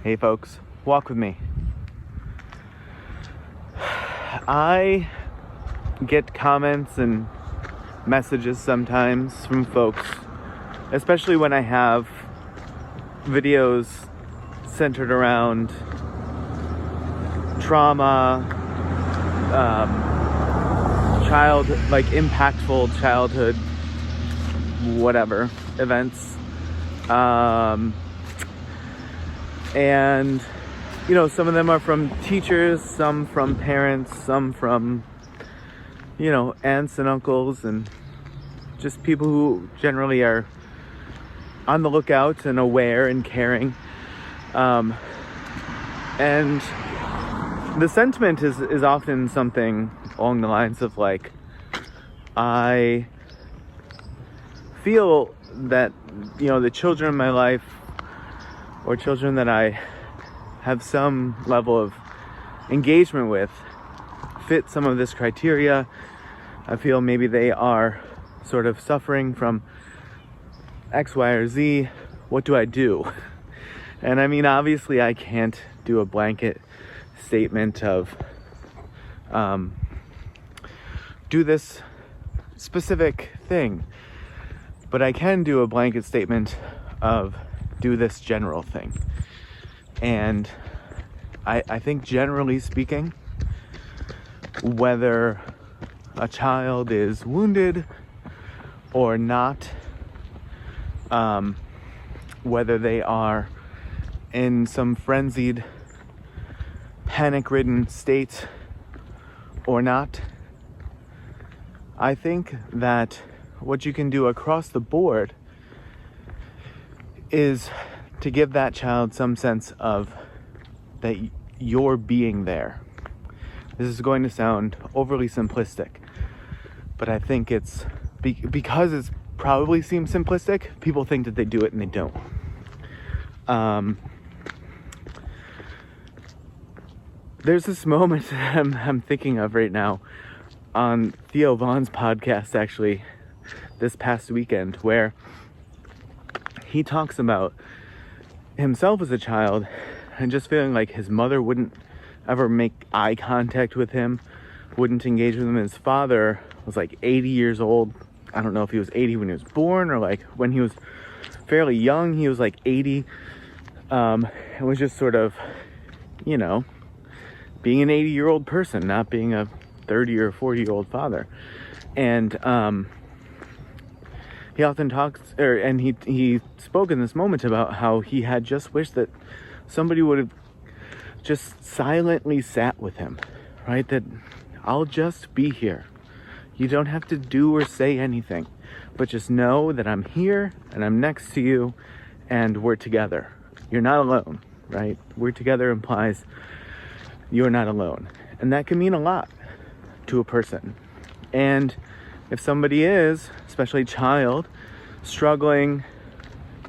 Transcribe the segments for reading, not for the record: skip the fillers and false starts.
Hey folks, walk with me. I get comments and messages sometimes from folks, especially when I have videos centered around trauma, impactful childhood, whatever, events. And, some of them are from teachers, some from parents, some from, aunts and uncles, and just people who generally are on the lookout and aware and caring. And the sentiment is often something along the lines of I feel that, the children in my life or children that I have some level of engagement with fit some of this criteria. I feel maybe they are sort of suffering from X, Y, or Z. What do I do? And I mean, obviously I can't do a blanket statement of do this specific thing, but I can do a blanket statement of do this general thing. And I think generally speaking, whether a child is wounded or not, whether they are in some frenzied, panic-ridden state or not, I think that what you can do across the board is to give that child some sense of that you're being there. This is going to sound overly simplistic, but I think it's because it's probably seems simplistic, people think that they do it and they don't. There's this moment that I'm thinking of right now on Theo Vaughn's podcast, actually, this past weekend, where he talks about himself as a child and just feeling like his mother wouldn't ever make eye contact with him, wouldn't engage with him. His father was 80 years old. I don't know if he was 80 when he was born or when he was fairly young, he was 80. It was just sort of, being an 80-year-old person, not being a 30 or 40-year-old father. And he often talks, and he spoke in this moment about how he had just wished that somebody would have just silently sat with him, right? That I'll just be here. You don't have to do or say anything, but just know that I'm here and I'm next to you and we're together. You're not alone, right? We're together implies you're not alone. And that can mean a lot to a person. And if somebody is, especially a child, struggling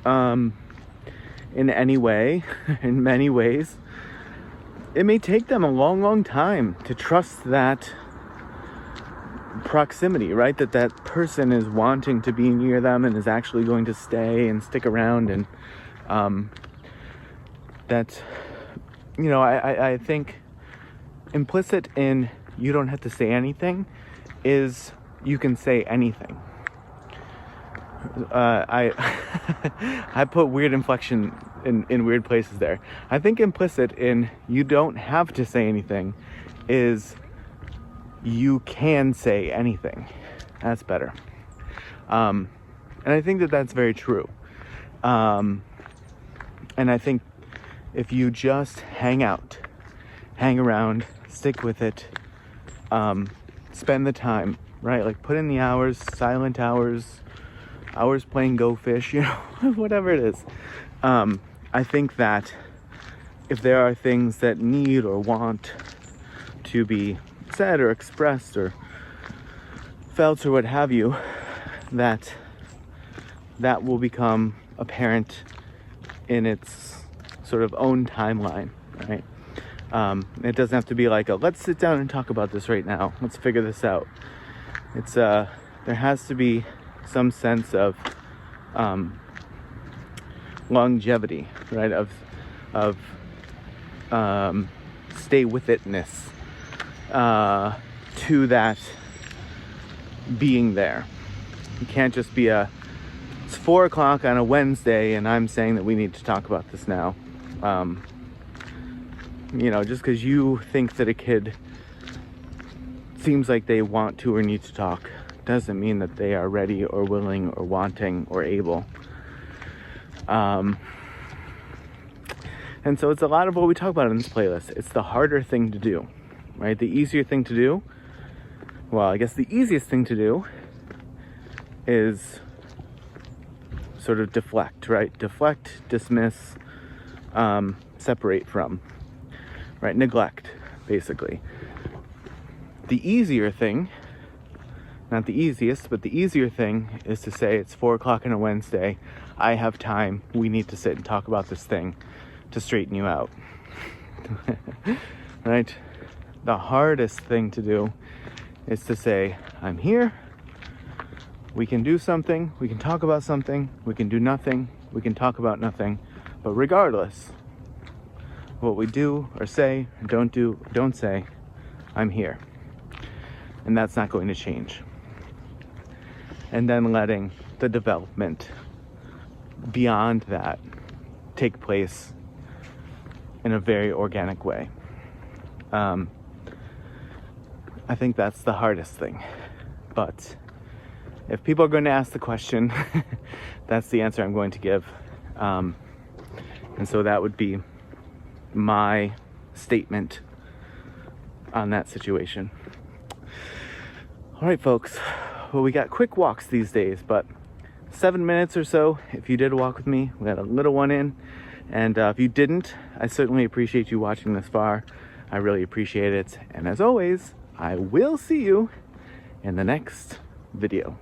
in any way, in many ways, it may take them a long, long time to trust that proximity, right? That person is wanting to be near them and is actually going to stay and stick around. And that, I think implicit in you don't have to say anything is you can say anything. I put weird inflection in weird places there. I think implicit in you don't have to say anything is you can say anything. That's better. And I think that that's very true. And I think if you just hang out, hang around, stick with it, spend the time, right? Put in the hours, silent hours playing Go Fish, whatever it is. I think that if there are things that need or want to be said or expressed or felt or what have you, that will become apparent in its sort of own timeline, right? It doesn't have to be let's sit down and talk about this right now. Let's figure this out. It's there has to be some sense of longevity, right? Of stay with itness to that being there. You can't just be it's 4 o'clock on a Wednesday and I'm saying that we need to talk about this now. Just because you think that a kid seems like they want to or need to talk doesn't mean that they are ready or willing or wanting or able. And so it's a lot of what we talk about in this playlist. It's the harder thing to do, right? The easier thing to do, well, I guess the easiest thing to do is sort of deflect, right? Deflect, dismiss, separate from, right? Neglect, basically. The easier thing, not the easiest, but the easier thing is to say it's 4 o'clock on a Wednesday. I have time. We need to sit and talk about this thing to straighten you out. Right? The hardest thing to do is to say, I'm here. We can do something. We can talk about something. We can do nothing. We can talk about nothing. But regardless of what we do or say, don't do, don't say, I'm here. And that's not going to change. And then letting the development beyond that take place in a very organic way. I think that's the hardest thing. But if people are going to ask the question, that's the answer I'm going to give. And so that would be my statement on that situation. All right, folks. Well, we got quick walks these days, but 7 minutes or so if you did walk with me. We got a little one in. And if you didn't, I certainly appreciate you watching this far. I really appreciate it. And as always, I will see you in the next video.